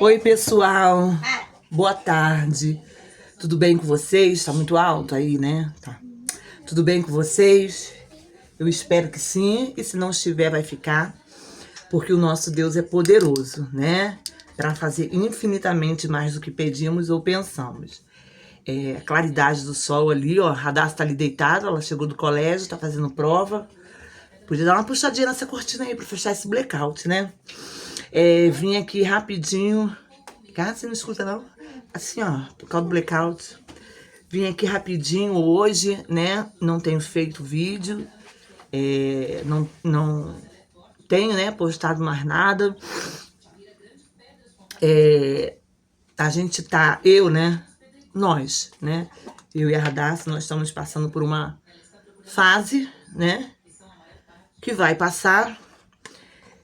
Oi, pessoal. Boa tarde. Tudo bem com vocês? Tá muito alto aí, né? Tá. Tudo bem com vocês? Eu espero que sim. E se não estiver, vai ficar. Porque o nosso Deus é poderoso, né? Para fazer infinitamente mais do que pedimos ou pensamos. A claridade do sol ali, ó. A Radassa tá ali deitada. Ela chegou do colégio, tá fazendo prova. Podia dar uma puxadinha nessa cortina aí pra fechar esse blackout, né? Vim aqui rapidinho. Cara, você não escuta não? Assim, ó, por causa do blackout. Vim aqui rapidinho hoje, né? Não tenho feito vídeo. Não tenho, né, postado mais nada. A gente tá, nós, né? Eu e a Radassa, nós estamos passando por uma fase, né? Que vai passar.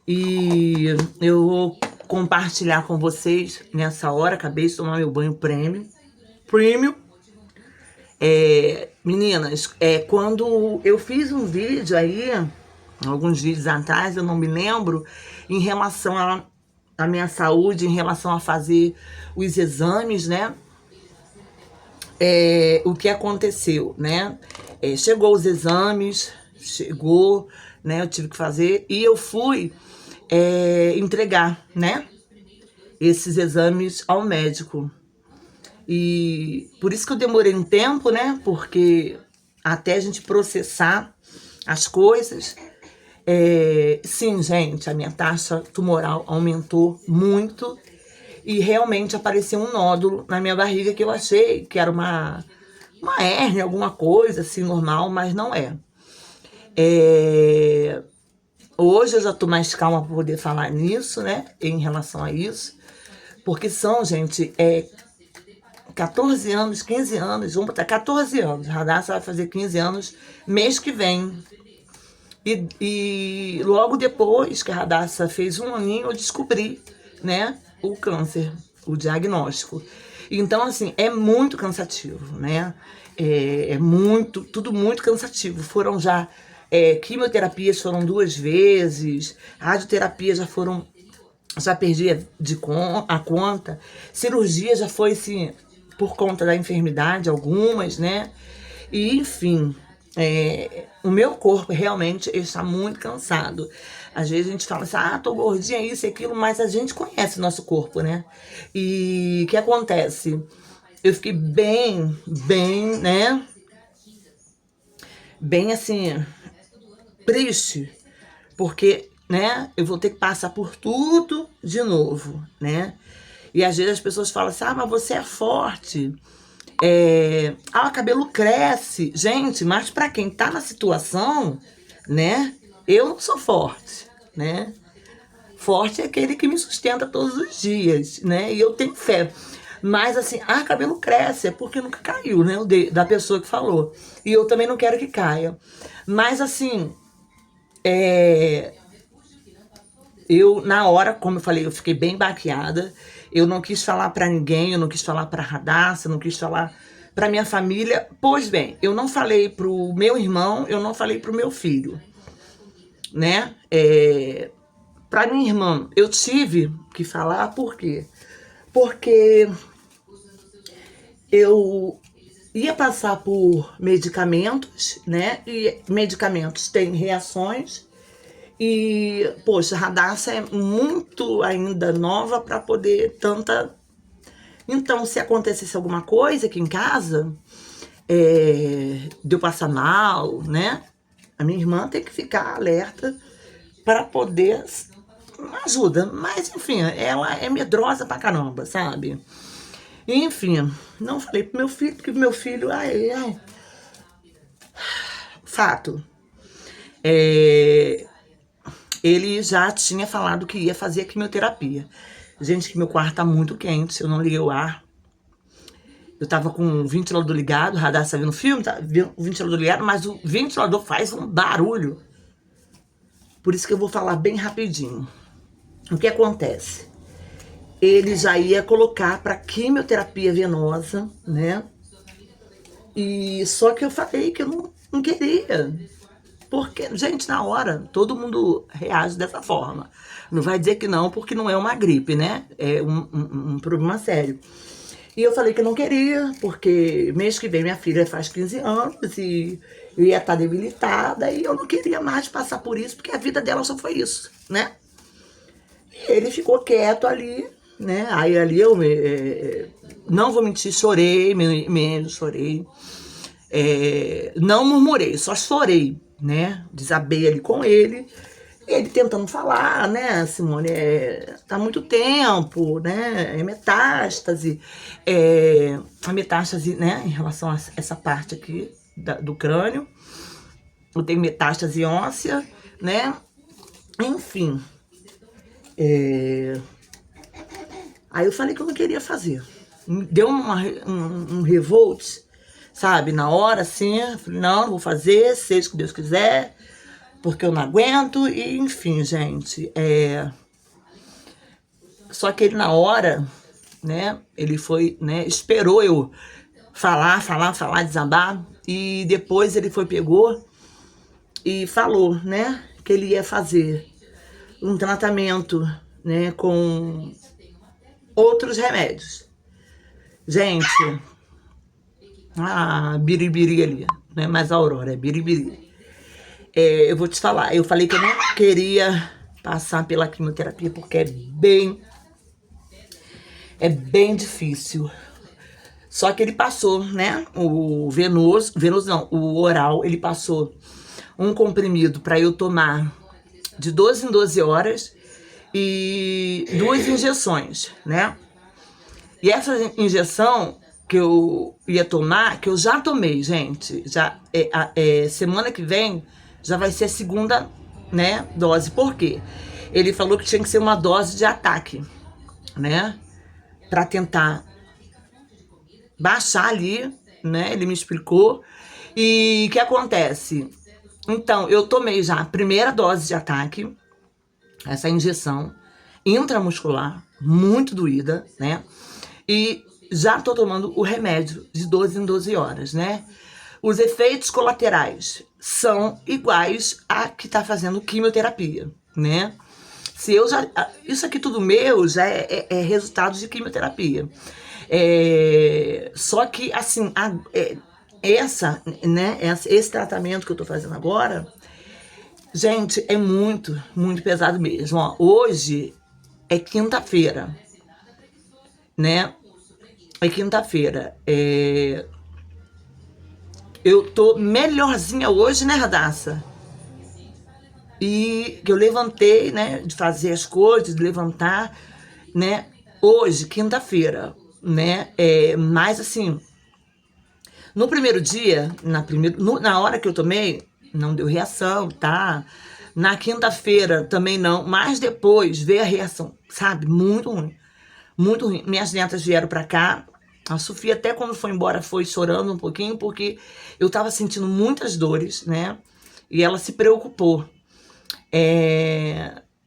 E eu vou compartilhar com vocês nessa hora. Acabei de tomar meu banho premium. Meninas, quando eu fiz um vídeo aí, alguns vídeos atrás, eu não me lembro, em relação à minha saúde, em relação a fazer os exames, né? O que aconteceu, né? Chegou os exames, né? Eu tive que fazer e eu fui entregar, né? Esses exames ao médico. E por isso que eu demorei um tempo, né? Porque até a gente processar as coisas. Sim, gente, a minha taxa tumoral aumentou muito. E realmente apareceu um nódulo na minha barriga que eu achei que era uma hérnia, alguma coisa assim, normal, mas não é. Hoje eu já tô mais calma para poder falar nisso, né? Em relação a isso. Porque são, gente, 14 anos, 15 anos, vamos botar 14 anos. A Radassa vai fazer 15 anos mês que vem. E logo depois que a Radassa fez um aninho, eu descobri, né, o câncer, o diagnóstico. Então, assim, é muito cansativo, né? Tudo muito cansativo. Foram já, quimioterapias foram 2 vezes, radioterapia já perdi a conta, cirurgia já foi, assim, por conta da enfermidade, algumas, né? E, enfim, o meu corpo realmente está muito cansado. Às vezes a gente fala assim, tô gordinha, isso e aquilo, mas a gente conhece o nosso corpo, né? E o que acontece? Eu fiquei bem, né? Bem assim, triste, porque, né, eu vou ter que passar por tudo de novo, né? E às vezes as pessoas falam assim, mas você é forte. O cabelo cresce. Gente, mas para quem tá na situação, né? Eu não sou forte, né? Forte é aquele que me sustenta todos os dias, né? E eu tenho fé. Mas assim, cabelo cresce, é porque nunca caiu, né? Da pessoa que falou. E eu também não quero que caia. Mas assim, eu, na hora, como eu falei, eu fiquei bem baqueada. Eu não quis falar pra ninguém, eu não quis falar pra Radassa, eu não quis falar pra minha família. Pois bem, eu não falei pro meu irmão, eu não falei pro meu filho, né? Pra minha irmã, eu tive que falar, por quê? Porque eu ia passar por medicamentos, né? E medicamentos têm reações. E, poxa, a Radassa é muito ainda nova para poder tanta... Então, se acontecesse alguma coisa aqui em casa, de eu passar mal, né? A minha irmã tem que ficar alerta para poder... Ajuda, mas enfim, ela é medrosa pra caramba, sabe? Enfim, não falei pro meu filho, porque meu filho... Fato. Ele já tinha falado que ia fazer a quimioterapia. Gente, que meu quarto tá muito quente, eu não liguei o ar. Eu tava com o ventilador ligado, o Radassa vendo filme, tá o ventilador ligado, mas o ventilador faz um barulho. Por isso que eu vou falar bem rapidinho. O que acontece? Ele já ia colocar para quimioterapia venosa, né? E só que eu falei que eu não queria. Porque, gente, na hora, todo mundo reage dessa forma. Não vai dizer que não, porque não é uma gripe, né? É um problema sério. E eu falei que eu não queria, porque mês que vem minha filha faz 15 anos e eu ia estar debilitada e eu não queria mais passar por isso, porque a vida dela só foi isso, né? E ele ficou quieto ali, né? Aí ali eu, não vou mentir, chorei, mesmo chorei. Não murmurei, só chorei, né? Desabei ali com ele. Ele tentando falar, né, Simone, tá há muito tempo, né, é metástase, a metástase, né, em relação a essa parte aqui do crânio, eu tenho metástase óssea, né, enfim. Aí eu falei que eu não queria fazer. Deu um revolt, sabe, na hora, assim, eu falei, não vou fazer, seja o que Deus quiser, porque eu não aguento, e enfim, gente, Só que ele na hora, né, ele foi, né, esperou eu falar, desabar, e depois ele foi, pegou e falou, né, que ele ia fazer um tratamento, né, com outros remédios. Gente, a biribiri ali, não é mais a Aurora, é biribiri. Eu vou te falar, eu falei que eu não queria passar pela quimioterapia porque é bem difícil. Só que ele passou, né? O venoso não, o oral, ele passou um comprimido para eu tomar de 12 em 12 horas e 2 injeções, né? E essa injeção que eu ia tomar, que eu já tomei, gente, já semana que vem já vai ser a segunda, né, dose. Por quê? Ele falou que tinha que ser uma dose de ataque, né? Para tentar baixar ali, né? Ele me explicou. E o que acontece? Então, eu tomei já a primeira dose de ataque, essa injeção intramuscular, muito doída, né? E já tô tomando o remédio de 12 em 12 horas, né? Os efeitos colaterais são iguais a que tá fazendo quimioterapia, né? Se eu já, isso aqui tudo meu já é resultado de quimioterapia. Só que, assim, esse tratamento que eu tô fazendo agora, gente, é muito, muito pesado mesmo. Ó, hoje é quinta-feira, né? É quinta-feira. Eu tô melhorzinha hoje, né, Radassa? E que eu levantei, né, de fazer as coisas, de levantar, né? Hoje, quinta-feira, né? Mas assim, no primeiro dia, na hora que eu tomei, não deu reação, tá? Na quinta-feira também não, mas depois veio a reação, sabe? Muito ruim, muito ruim. Minhas netas vieram pra cá, a Sofia até quando foi embora foi chorando um pouquinho, porque eu tava sentindo muitas dores, né? E ela se preocupou.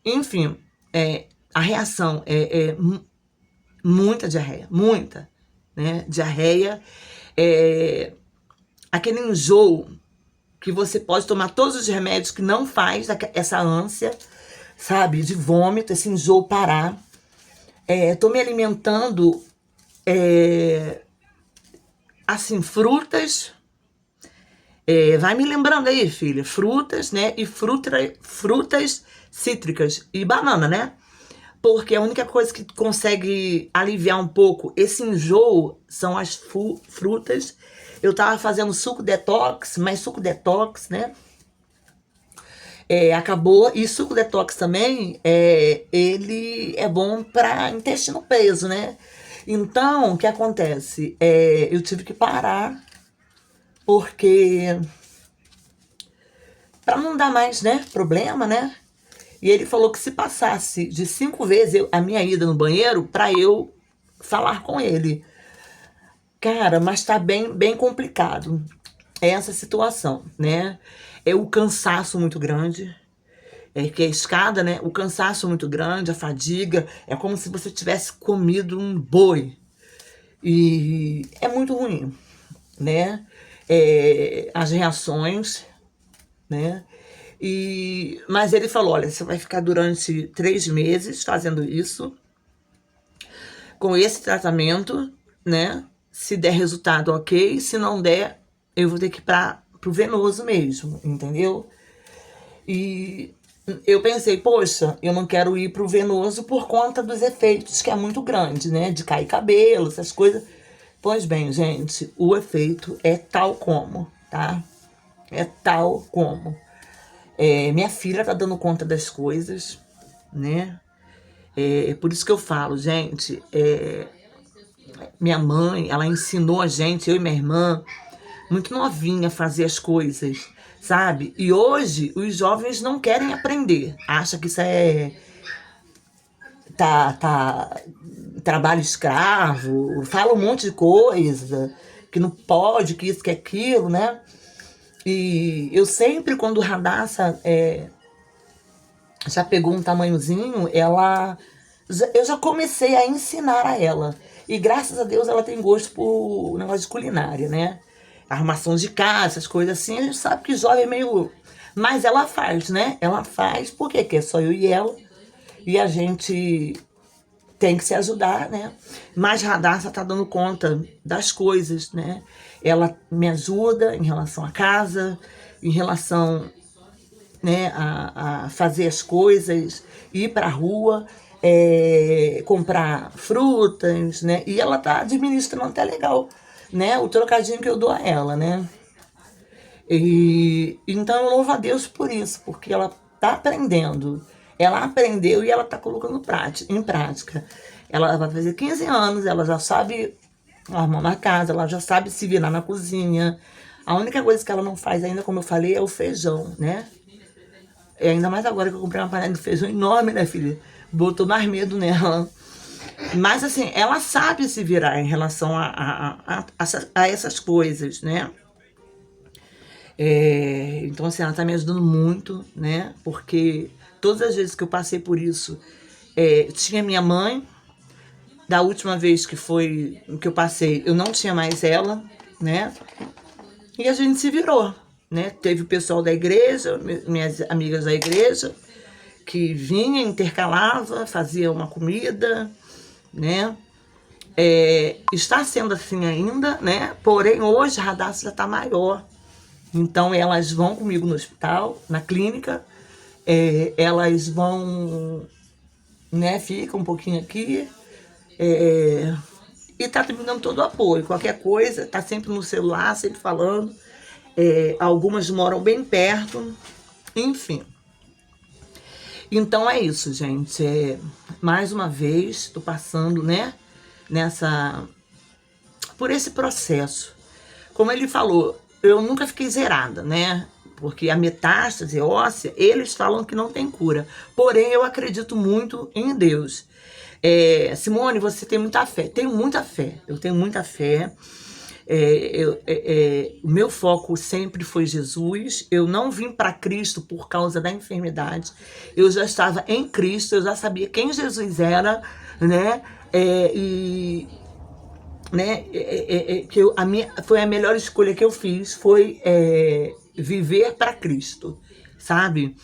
Enfim, a reação muita diarreia, muita, né? Diarreia, aquele enjoo que você pode tomar todos os remédios que não faz essa ânsia, sabe, de vômito, esse enjoo parar. Tô me alimentando, assim, frutas. Vai me lembrando aí, filha, frutas, né, e frutas cítricas e banana, né? Porque a única coisa que consegue aliviar um pouco esse enjoo são as frutas. Eu tava fazendo suco detox, mas suco detox, né? Acabou. E suco detox também, ele é bom para intestino preso, né? Então, o que acontece? Eu tive que parar, porque para não dar mais, né, problema, né? E ele falou que se passasse de 5 vezes a minha ida no banheiro, para eu falar com ele. Cara, mas tá bem, bem complicado essa situação, né? É o cansaço muito grande, que a escada, né? O cansaço muito grande, a fadiga, é como se você tivesse comido um boi. E é muito ruim, né? As reações, né? Mas ele falou, olha, você vai ficar durante 3 meses fazendo isso, com esse tratamento, né? Se der resultado, ok. Se não der, eu vou ter que ir pro venoso mesmo, entendeu? E eu pensei, poxa, eu não quero ir pro venoso por conta dos efeitos, que é muito grande, né? De cair cabelo, essas coisas. Pois bem, gente, o efeito é tal como, tá? É tal como. Minha filha tá dando conta das coisas, né? É por isso que eu falo, gente, minha mãe, ela ensinou a gente, eu e minha irmã, muito novinha, a fazer as coisas, sabe? E hoje os jovens não querem aprender. Acha que isso tá trabalho escravo, fala um monte de coisa, que não pode, que isso, que aquilo, né? E eu sempre, quando o Radassa já pegou um tamanhozinho, eu já comecei a ensinar a ela. E graças a Deus ela tem gosto por negócio de culinária, né? Arrumação de casa, essas coisas assim. A gente sabe que jovem é meio... Mas ela faz, né? Ela faz porque é só eu e ela. E a gente tem que se ajudar, né? Mas Radassa tá dando conta das coisas, né? Ela me ajuda em relação à casa, em relação, né, a fazer as coisas, ir para a rua, comprar frutas, né? E ela tá administrando até legal, né? O trocadinho que eu dou a ela, né? E então eu louvo a Deus por isso, porque ela tá aprendendo. Ela aprendeu e ela tá colocando em prática. Ela vai fazer 15 anos, ela já sabe arrumar uma casa, ela já sabe se virar na cozinha. A única coisa que ela não faz ainda, como eu falei, é o feijão, né? E ainda mais agora que eu comprei uma panela de feijão enorme, né, filha? Botou mais medo nela. Mas, assim, ela sabe se virar em relação a essas coisas, né? Então, assim, ela tá me ajudando muito, né? Porque todas as vezes que eu passei por isso, tinha minha mãe. Da última vez que eu passei, eu não tinha mais ela, né? E a gente se virou, né? Teve o pessoal da igreja, minhas amigas da igreja, que vinha, intercalava, fazia uma comida, né? Está sendo assim ainda, né? Porém, hoje a Radassa já está maior. Então, elas vão comigo no hospital, na clínica, elas vão, né? Ficam um pouquinho aqui, e tá me dando todo o apoio. Qualquer coisa, tá sempre no celular, sempre falando. Algumas moram bem perto, enfim. Então é isso, gente. Mais uma vez, tô passando, né, por esse processo. Como ele falou, eu nunca fiquei zerada, né? Porque a metástase óssea, eles falam que não tem cura. Porém, eu acredito muito em Deus. Simone, você tem muita fé. Tenho muita fé. Eu tenho muita fé. O meu foco sempre foi Jesus. Eu não vim para Cristo por causa da enfermidade. Eu já estava em Cristo, eu já sabia quem Jesus era, né? Foi a melhor escolha que eu fiz, foi viver para Cristo, sabe?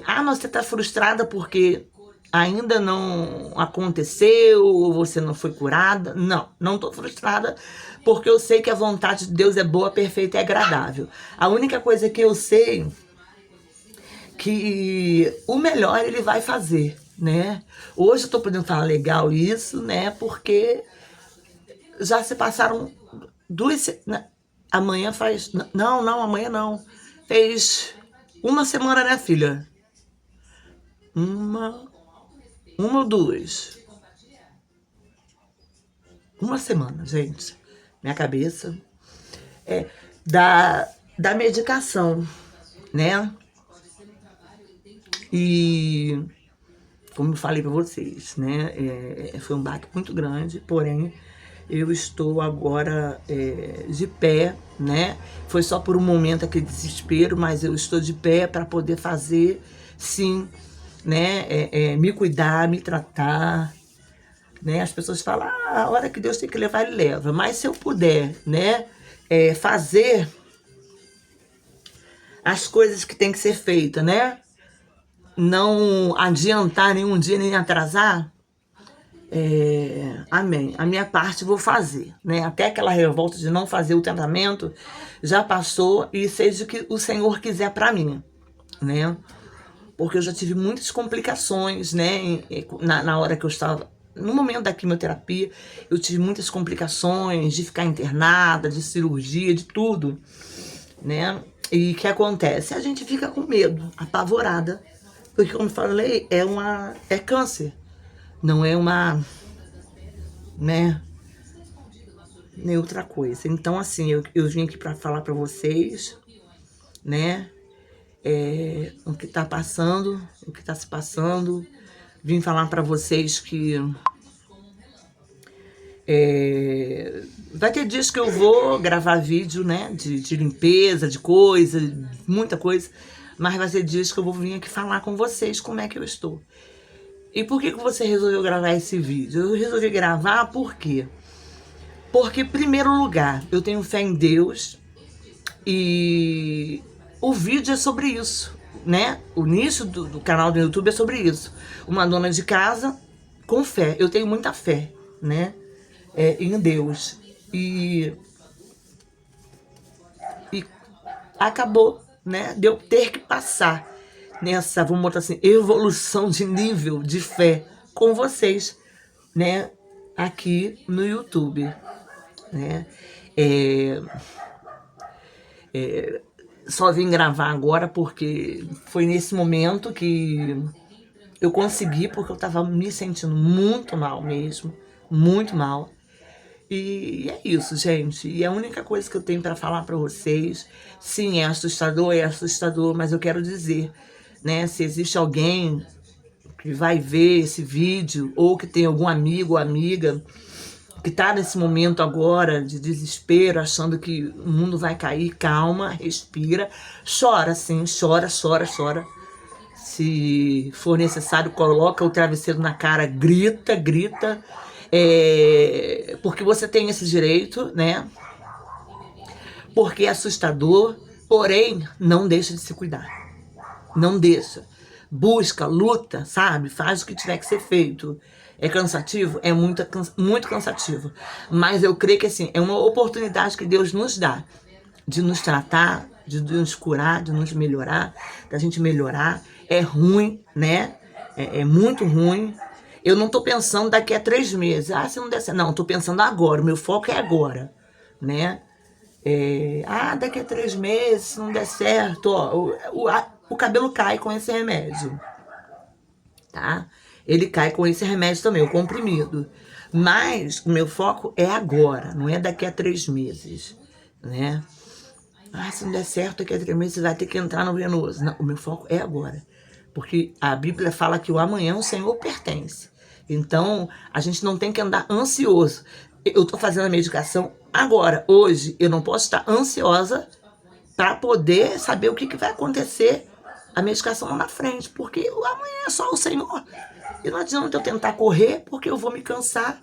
Mas você está frustrada porque ainda não aconteceu, você não foi curada? Não, não estou frustrada, porque eu sei que a vontade de Deus é boa, perfeita e agradável. A única coisa que eu sei que o melhor ele vai fazer, né? Hoje eu tô podendo falar legal isso, né? Porque já se passaram 2... Amanhã faz... Não, amanhã não. Fez 1 semana, né, filha? Uma ou 2. 1 semana, gente. Minha cabeça. Da medicação, né? E como eu falei para vocês, né? Foi um baque muito grande, porém eu estou agora de pé, né? Foi só por um momento aquele desespero, mas eu estou de pé para poder fazer, sim, né? Me cuidar, me tratar, né? As pessoas falam, a hora que Deus tem que levar, Ele leva. Mas se eu puder, né? Fazer as coisas que tem que ser feitas, né? Não adiantar nenhum dia, nem atrasar. Amém. A minha parte vou fazer, né? Até aquela revolta de não fazer o tratamento já passou e seja o que o Senhor quiser para mim, né? Porque eu já tive muitas complicações, né? Na hora que eu estava, no momento da quimioterapia, eu tive muitas complicações de ficar internada, de cirurgia, de tudo, né? E o que acontece? A gente fica com medo, apavorada, porque como eu falei, é câncer, não é uma, né? Nem outra coisa. Então, assim, eu vim aqui para falar para vocês, né? O que tá passando, o que tá se passando. Vim falar para vocês que vai ter dias que eu vou gravar vídeo, né? De limpeza, de coisa, muita coisa. Mas vai ter dias que eu vou vir aqui falar com vocês como é que eu estou. E por que você resolveu gravar esse vídeo? Eu resolvi gravar por quê? Porque, em primeiro lugar, eu tenho fé em Deus e o vídeo é sobre isso, né? O início do canal do YouTube é sobre isso. Uma dona de casa com fé. Eu tenho muita fé, né? Em Deus. E acabou, né? De eu ter que passar nessa, vamos botar assim, evolução de nível de fé com vocês, né? Aqui no YouTube, né? Só vim gravar agora porque foi nesse momento que eu consegui, porque eu tava me sentindo muito mal mesmo, muito mal. E é isso, gente. E a única coisa que eu tenho para falar para vocês, sim, é assustador, mas eu quero dizer, né, se existe alguém que vai ver esse vídeo, ou que tem algum amigo ou amiga que tá nesse momento agora de desespero, achando que o mundo vai cair, calma, respira, chora sim, chora. Se for necessário, coloca o travesseiro na cara, grita, porque você tem esse direito, né? Porque é assustador, porém, não deixa de se cuidar. Não deixa. Busca, luta, sabe? Faz o que tiver que ser feito. É cansativo? É muito cansativo. Mas eu creio que, assim, é uma oportunidade que Deus nos dá de nos tratar, de nos curar, de nos melhorar, da gente melhorar. É ruim, né? É muito ruim. Eu não tô pensando daqui a 3 meses. Se não der certo. Não, eu tô pensando agora. O meu foco é agora, né? Daqui a 3 meses, se não der certo, ó, o cabelo cai com esse remédio, tá? Ele cai com esse remédio também, o comprimido. Mas o meu foco é agora, não é daqui a 3 meses, né? Se não der certo, daqui a 3 meses você vai ter que entrar no venoso. Não, o meu foco é agora. Porque a Bíblia fala que o amanhã o Senhor pertence. Então, a gente não tem que andar ansioso. Eu tô fazendo a medicação agora, hoje. Eu não posso estar ansiosa para poder saber o que vai acontecer a medicação lá na frente. Porque o amanhã é só o Senhor. E não adianta eu tentar correr, porque eu vou me cansar.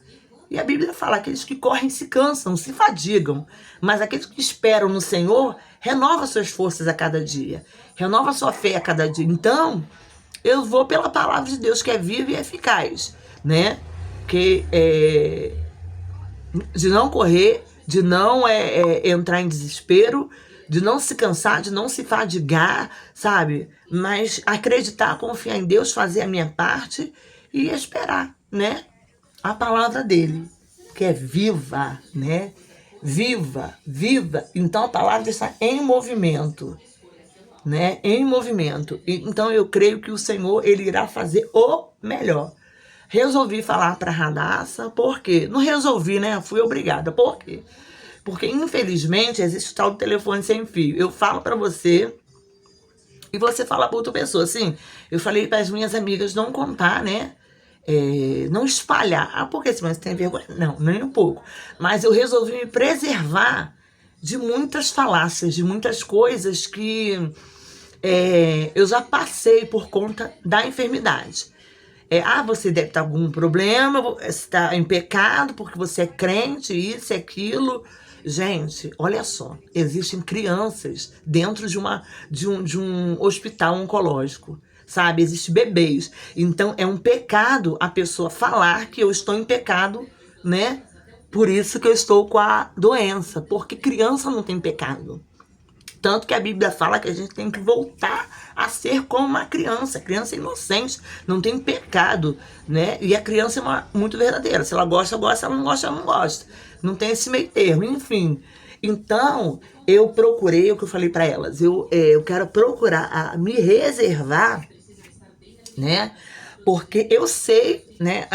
E a Bíblia fala, aqueles que correm se cansam, se fadigam. Mas aqueles que esperam no Senhor, renova suas forças a cada dia. Renova sua fé a cada dia. Então, eu vou pela palavra de Deus, que é viva e eficaz, né? De não correr, de não entrar em desespero, de não se cansar, de não se fadigar, sabe? Mas acreditar, confiar em Deus, fazer a minha parte e esperar, né? A palavra dele, que é viva, né? Viva. Então a palavra está em movimento, né? Em movimento. Então eu creio que o Senhor, ele irá fazer o melhor. Resolvi falar para a Radassa, por quê? Não resolvi, né? Fui obrigada. Por quê? Porque, infelizmente, existe o tal do telefone sem fio. Eu falo para você e você fala para outra pessoa. Assim, eu falei para as minhas amigas não contar, né? Não espalhar. Por que você tem vergonha? Não, nem um pouco. Mas eu resolvi me preservar de muitas falácias, de muitas coisas que eu já passei por conta da enfermidade. Você deve estar com algum problema, você está em pecado porque você é crente, isso e aquilo. Gente, olha só, existem crianças dentro de um hospital oncológico, sabe? Existem bebês. Então, é um pecado a pessoa falar que eu estou em pecado, né? Por isso que eu estou com a doença, porque criança não tem pecado. Tanto que a Bíblia fala que a gente tem que voltar a ser como uma criança. Criança inocente, não tem pecado, né? E a criança é muito verdadeira. Se ela gosta, gosta. Se ela não gosta, ela não gosta. Não tem esse meio termo, enfim. Então, eu procurei o que eu falei para elas. Eu quero procurar me reservar, né? Porque eu sei, né,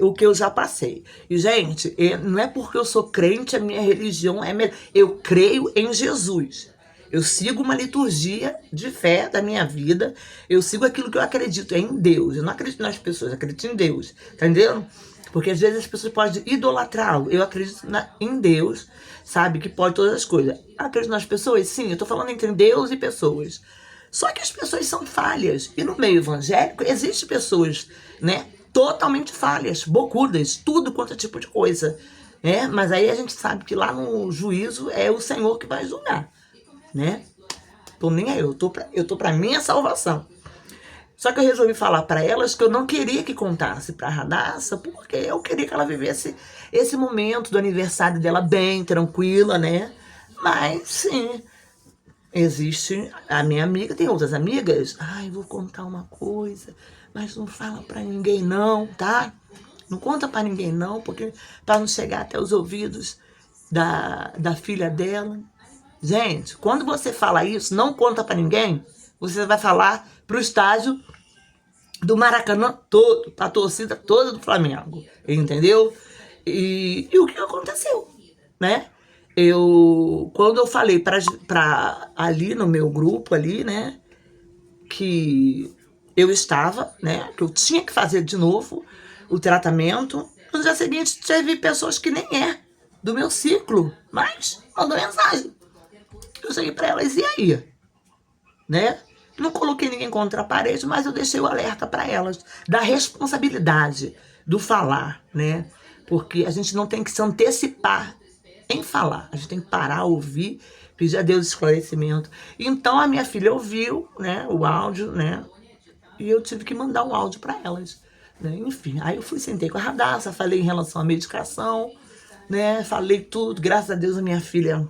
o que eu já passei. E, gente, não é porque eu sou crente, a minha religião é melhor. Eu creio em Jesus. Eu sigo uma liturgia de fé da minha vida. Eu sigo aquilo que eu acredito, é em Deus. Eu não acredito nas pessoas, eu acredito em Deus. Tá entendendo? Porque às vezes as pessoas podem idolatrar. Eu acredito em Deus, sabe? Que pode todas as coisas. Acredito nas pessoas? Sim, eu tô falando entre Deus e pessoas. Só que as pessoas são falhas. E no meio evangélico existem pessoas, né, totalmente falhas, bocudas, tudo quanto é tipo de coisa. Mas aí a gente sabe que lá no juízo é o Senhor que vai julgar, né? Tô nem aí, eu tô pra minha salvação. Só que eu resolvi falar para elas que eu não queria que contasse para a Radassa, porque eu queria que ela vivesse esse momento do aniversário dela bem, tranquila, né? Mas sim, existe a minha amiga, tem outras amigas. Vou contar uma coisa, mas não fala pra ninguém não, tá? Não conta pra ninguém não, porque para não chegar até os ouvidos da filha dela. Gente, quando você fala isso, não conta pra ninguém, você vai falar pro estádio do Maracanã todo, pra torcida toda do Flamengo, entendeu? E o que aconteceu, né? Quando eu falei pra ali no meu grupo ali, né, que eu estava, né, que eu tinha que fazer de novo o tratamento, no dia seguinte teve pessoas que nem do meu ciclo, mas mandou mensagem. Eu cheguei pra elas, e aí? Né? Não coloquei ninguém contra a parede, mas eu deixei o alerta para elas da responsabilidade do falar, né? Porque a gente não tem que se antecipar em falar. A gente tem que parar, ouvir, pedir a Deus esclarecimento. Então a minha filha ouviu, né, o áudio, né? E eu tive que mandar um áudio para elas, né? Enfim, aí eu sentei com a Radassa, falei em relação à medicação, né? Falei tudo. Graças a Deus a minha filha,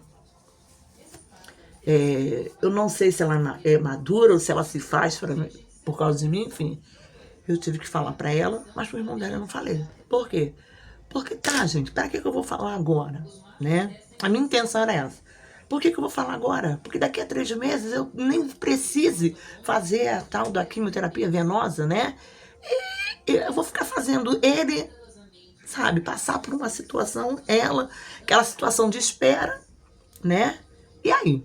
eu não sei se ela é madura ou se ela se faz por causa de mim, enfim. Eu tive que falar pra ela, mas pro irmão dela eu não falei. Por quê? Porque, gente, pra que eu vou falar agora, né? A minha intenção era essa. Por que eu vou falar agora? Porque daqui a 3 meses eu nem precise fazer a tal da quimioterapia venosa, né? E eu vou ficar fazendo ele, sabe, passar por uma situação, aquela situação de espera, né? E aí?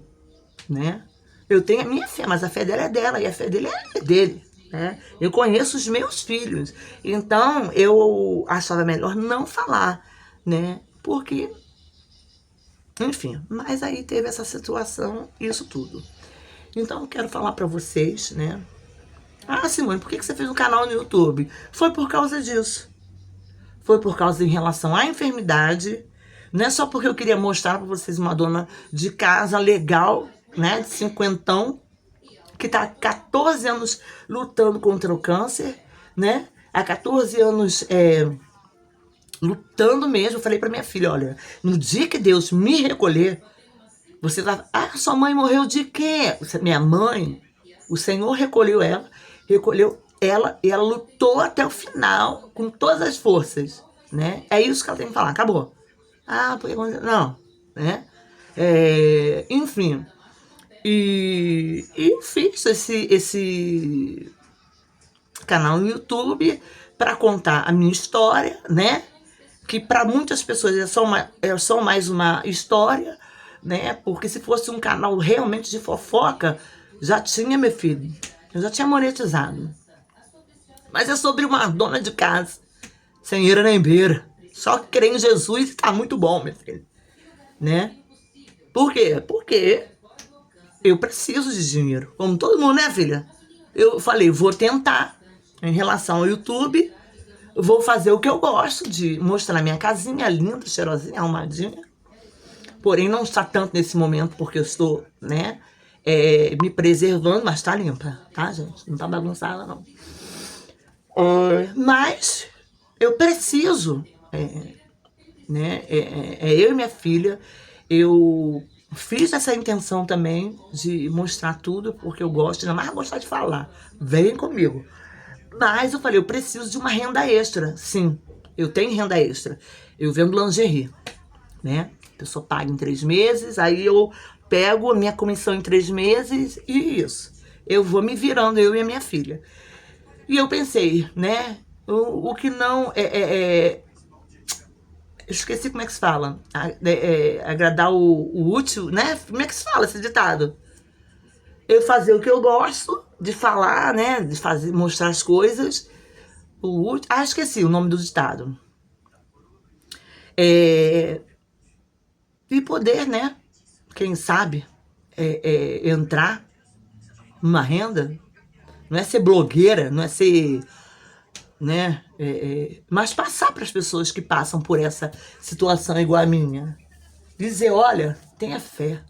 Né? Eu tenho a minha fé, mas a fé dela é dela e a fé dele é dele, né? Eu conheço os meus filhos, então eu achava melhor não falar, né? Porque, enfim, mas aí teve essa situação, isso tudo. Então eu quero falar pra vocês, né? Simone, por que você fez um canal no YouTube? Foi por causa disso. Foi por causa em relação à enfermidade. Não é só porque eu queria mostrar pra vocês uma dona de casa legal, né, de 50, que tá há 14 anos lutando contra o câncer, né? Há 14 anos lutando mesmo. Eu falei pra minha filha, olha, no dia que Deus me recolher, você vai... sua mãe morreu de quê? Minha mãe, o Senhor recolheu ela e ela lutou até o final, com todas as forças, né? É isso que ela tem que falar, acabou. Porque... Não, né? Enfim... E eu fiz esse canal no YouTube para contar a minha história, né? Que para muitas pessoas é só mais uma história, né? Porque se fosse um canal realmente de fofoca, já tinha, meu filho, eu já tinha monetizado. Mas é sobre uma dona de casa, sem ira nem beira, só que crê em Jesus e tá muito bom, meu filho, né? Por quê? Porque eu preciso de dinheiro, como todo mundo, né, filha? Eu falei, vou tentar, Em relação ao YouTube, eu vou fazer o que eu gosto, de mostrar minha casinha linda, cheirosinha, arrumadinha. Porém, não está tanto nesse momento, porque eu estou, né, me preservando, mas tá limpa, tá, gente? Não tá bagunçada, não. Mas eu preciso, né, eu e minha filha, eu fiz essa intenção também de mostrar tudo, porque eu gosto, ainda mais gostar de falar. Vem comigo. Mas eu falei, eu preciso de uma renda extra. Sim, eu tenho renda extra. Eu vendo lingerie, né? A pessoa paga em 3 meses, aí eu pego a minha comissão em 3 meses e isso. Eu vou me virando, eu e a minha filha. E eu pensei, né? O que não esqueci como é que se fala. Agradar o útil, né? Como é que se fala esse ditado? Eu fazer o que eu gosto de falar, né? De fazer, mostrar as coisas. Esqueci o nome do ditado. E poder, né? Quem sabe entrar numa renda. Não é ser blogueira, não é ser, né? Mas passar para as pessoas que passam por essa situação igual a minha. Dizer, olha, tenha fé.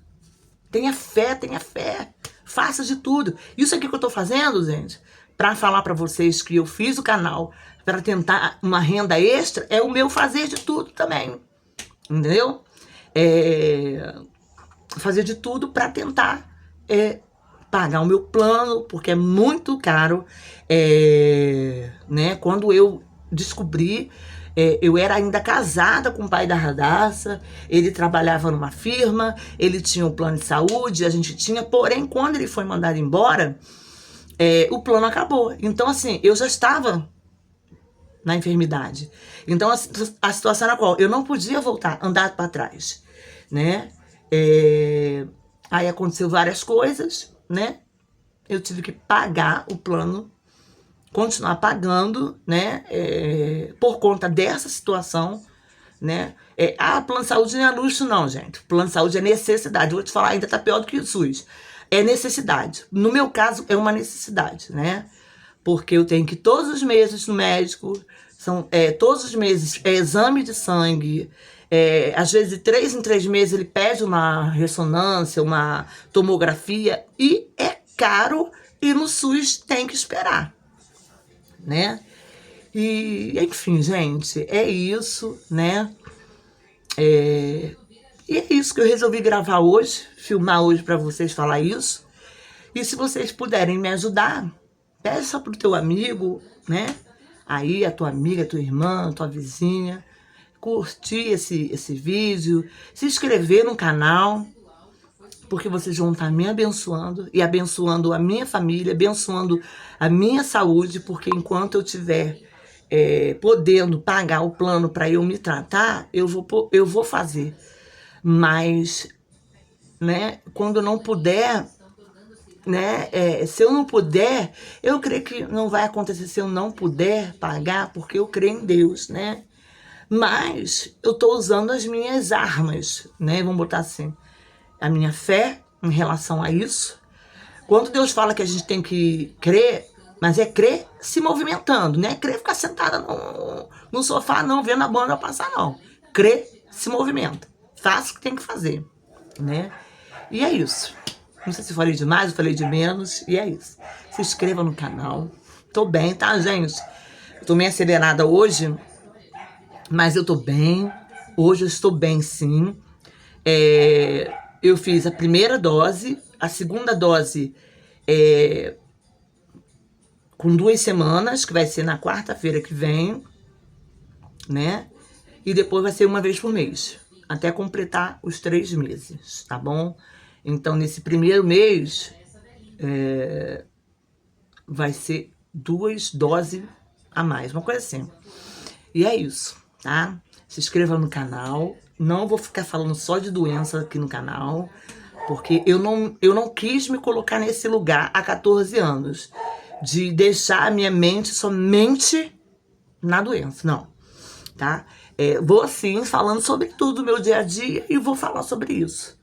Tenha fé, tenha fé. Faça de tudo. Isso aqui que eu tô fazendo, gente, para falar para vocês que eu fiz o canal para tentar uma renda extra, é o meu fazer de tudo também. Entendeu? Fazer de tudo para tentar pagar o meu plano, porque é muito caro. Né? Quando eu descobri, eu era ainda casada com o pai da Radassa, ele trabalhava numa firma, ele tinha um plano de saúde, a gente tinha, porém, quando ele foi mandado embora, o plano acabou. Então, assim, eu já estava na enfermidade. Então, a situação era qual? Eu não podia voltar, andar para trás, né? Aí aconteceu várias coisas, né? Eu tive que pagar o plano, continuar pagando, né? Por conta dessa situação, né? Plano de saúde não é luxo, não, gente. Plano de saúde é necessidade. Eu vou te falar, ainda tá pior do que o SUS. É necessidade. No meu caso, é uma necessidade, né? Porque eu tenho que ir todos os meses no médico, todos os meses exame de sangue. Às vezes, de 3 em 3 meses, ele pede uma ressonância, uma tomografia, e é caro, e no SUS tem que esperar, né? E, enfim, gente, é isso, né? E é isso que eu resolvi gravar hoje, filmar hoje para vocês falar isso. E se vocês puderem me ajudar, peça pro teu amigo, né? Aí, a tua amiga, a tua irmã, a tua vizinha, curtir esse vídeo, se inscrever no canal, porque vocês vão estar me abençoando e abençoando a minha família, abençoando a minha saúde, porque enquanto eu tiver podendo pagar o plano para eu me tratar, eu vou fazer. Mas, né, quando eu não puder, né, se eu não puder, eu creio que não vai acontecer se eu não puder pagar, porque eu creio em Deus, né? Mas eu tô usando as minhas armas, né? Vamos botar assim, a minha fé em relação a isso. Quando Deus fala que a gente tem que crer, mas é crer se movimentando, não é crer ficar sentada no sofá, não, vendo a banda passar, não. Crer se movimenta. Faça o que tem que fazer, né? E é isso. Não sei se eu falei demais, eu falei de menos, e é isso. Se inscreva no canal. Tô bem, tá, gente? Eu tô meio acelerada hoje, mas eu tô bem. Hoje eu estou bem, sim. Eu fiz a primeira dose, a segunda dose com 2 semanas, que vai ser na quarta-feira que vem, né? E depois vai ser uma vez por mês, até completar os 3 meses, tá bom? Então, nesse primeiro mês, vai ser 2 doses a mais, uma coisa assim. E é isso, tá? Se inscreva no canal. Não vou ficar falando só de doença aqui no canal, porque eu não quis me colocar nesse lugar há 14 anos, de deixar a minha mente somente na doença, não, tá? Vou sim falando sobre tudo do meu dia a dia e vou falar sobre isso,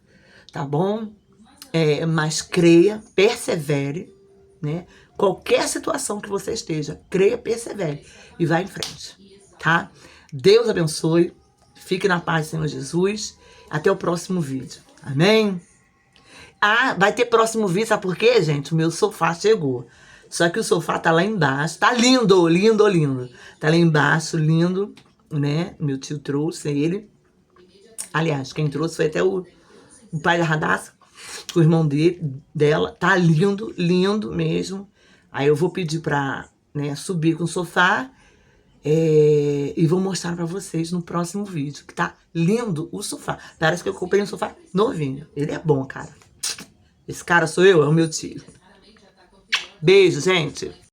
tá bom? Mas creia, persevere, né? Qualquer situação que você esteja, creia, persevere e vá em frente, tá? Deus abençoe. Fique na paz do Senhor Jesus. Até o próximo vídeo. Amém? Ah, vai ter próximo vídeo, sabe por quê, gente? O meu sofá chegou. Só que o sofá tá lá embaixo. Tá lindo, lindo, lindo. Tá lá embaixo, lindo, né? Meu tio trouxe ele. Aliás, quem trouxe foi até o pai da Radassa, o irmão dela. Tá lindo, lindo mesmo. Aí eu vou pedir pra, né, subir com o sofá. E vou mostrar pra vocês no próximo vídeo, que tá lindo o sofá. Parece que eu comprei um sofá novinho. Ele é bom, cara. Esse cara sou eu, é o meu tio. Beijo, gente.